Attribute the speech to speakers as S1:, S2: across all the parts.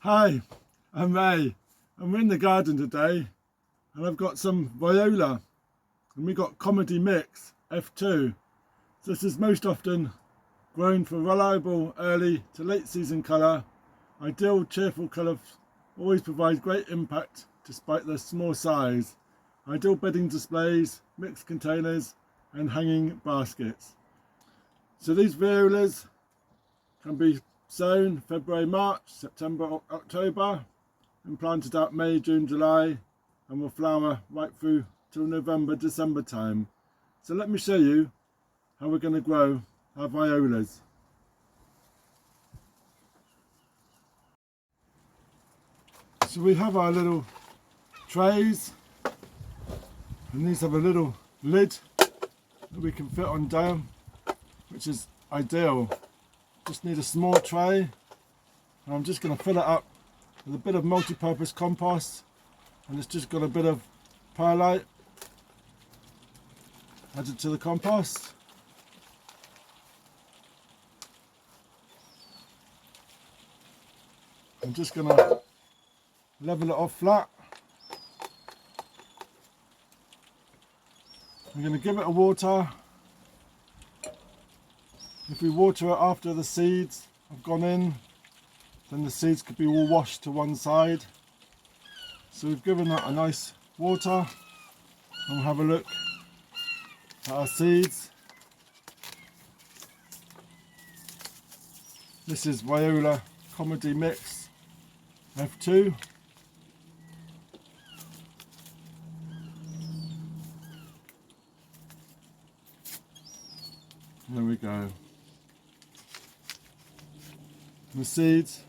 S1: Hi, I'm Ray. I'm in the garden today and I've got some Viola and we got Comedy Mix F2. This is most often grown for reliable early to late season colour. Ideal cheerful colours always provide great impact despite their small size. Ideal bedding displays, mixed containers and hanging baskets. So these Violas can be sown February, March, September, October and planted out May, June, July and will flower right through till November, December time. So let me show you how we're going to grow our Violas. So we have our little trays and these have a little lid that we can fit on down, which is ideal. Just need a small tray and I'm just going to fill it up with a bit of multi-purpose compost, and it's just got a bit of perlite added to the compost. I'm just going to level it off flat. I'm going to give it a water. If we water it after the seeds have gone in, then the seeds could be all washed to one side. So we've given that a nice water and we'll have a look at our seeds. This is Viola Comedy Mix F2. There we go. The seeds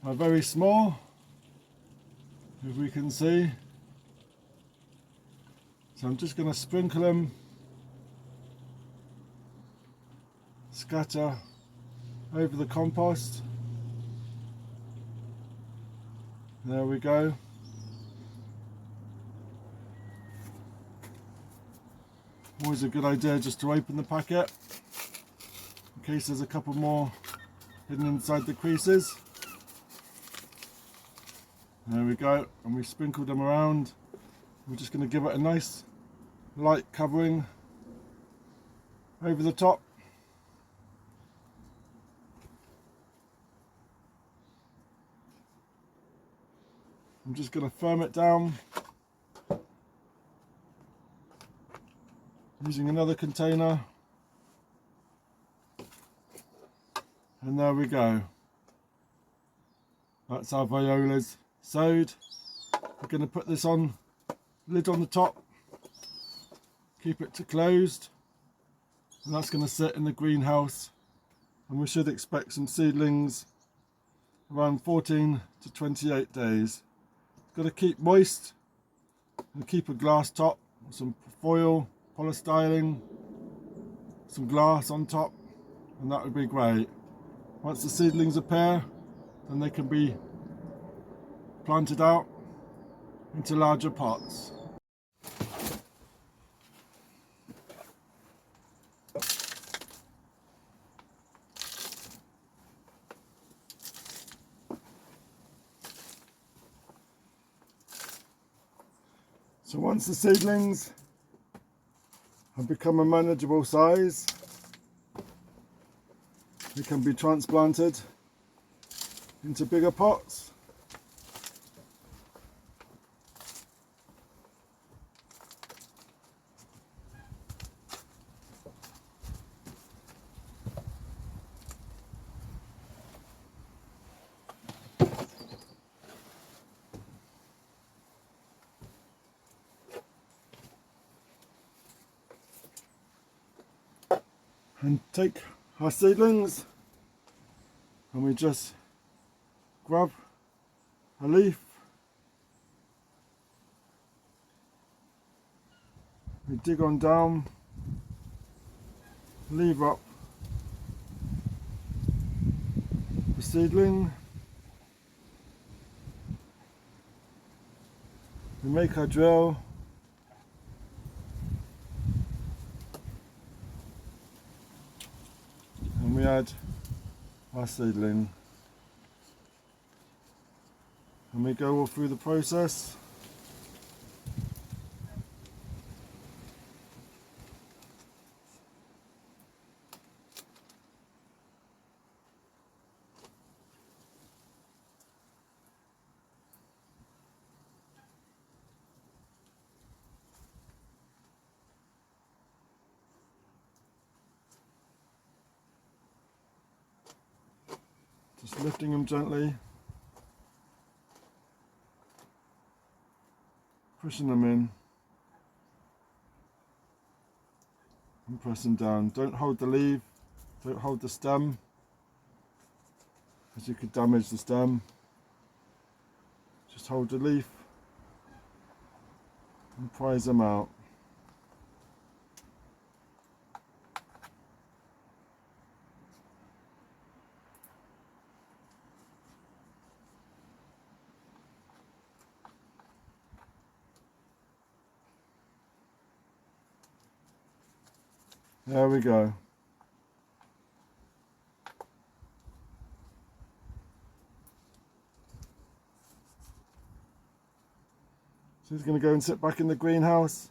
S1: are very small, if we can see. So I'm just going to sprinkle them, scatter over the compost. There we go. Always a good idea just to open the packet in case there's a couple more hidden inside the creases. There we go, and we sprinkled them around. We're just going to give it a nice light covering over the top. I'm just going to firm it down using another container. And there we go. That's our Violas sowed. We're going to put this on, lid on the top, keep it closed, and that's going to sit in the greenhouse, and we should expect some seedlings around 14 to 28 days. Got to keep moist and keep a glass top, some foil, polystyrene, some glass on top, and that would be great. Once the seedlings appear, then they can be planted out into larger pots. So once the seedlings have become a manageable size, they can be transplanted into bigger pots. And take our seedlings and we just grab a leaf, we dig on down, leave up the seedling, we make our drill, and we add our seedling. and we go all through the process. Just lifting them gently, pushing them in and pressing down. Don't hold the leaf, don't hold the stem, as you could damage the stem. Just hold the leaf and prise them out. There we go. So he's going to go and sit back in the greenhouse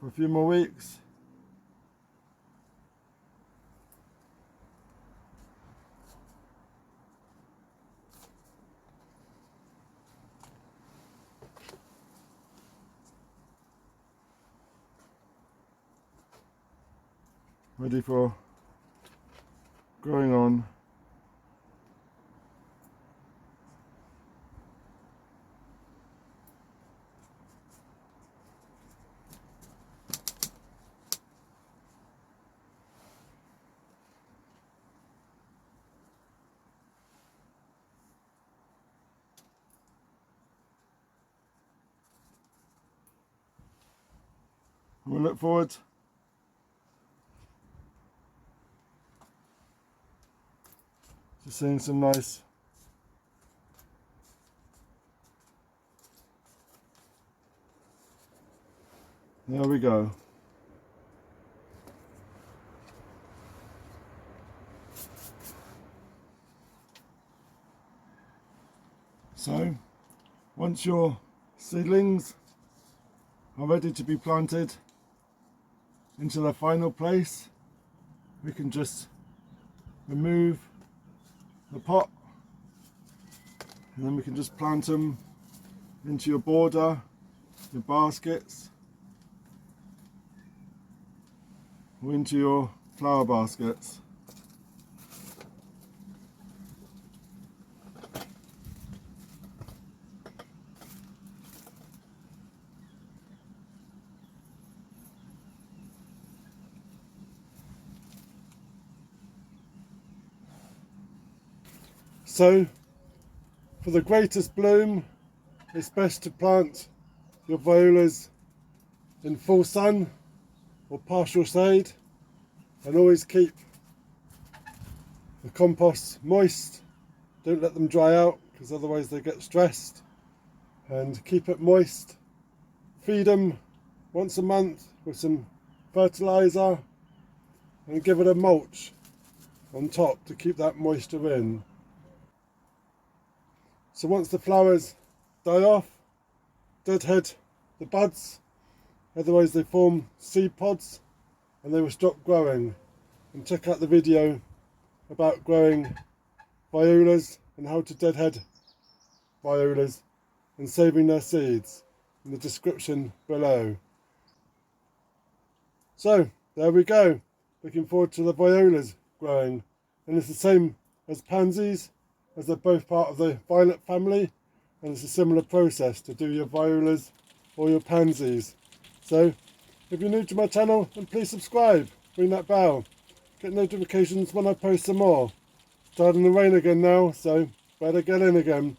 S1: for a few more weeks. Ready for growing on. We'll look forward to seeing some nice there we go. So once your seedlings are ready to be planted into their final place, we can just remove the pot and then we can just plant them into your border, your baskets, or into your flower baskets. So, for the greatest bloom, it's best to plant your violas in full sun or partial shade, and always keep the compost moist. Don't let them dry out, because otherwise they get stressed, and keep it moist. Feed them once a month with some fertilizer and give it a mulch on top to keep that moisture in. So once the flowers die off, deadhead the buds, otherwise they form seed pods and they will stop growing. And check out the video about growing violas and how to deadhead violas and saving their seeds in the description below. So there we go, looking forward to the violas growing, and it's the same as pansies, as they're both part of the violet family, and it's a similar process to do your violas or your pansies. So if you're new to my channel, then please subscribe, ring that bell, get notifications when I post some more. Starting to rain again now, so better get in again.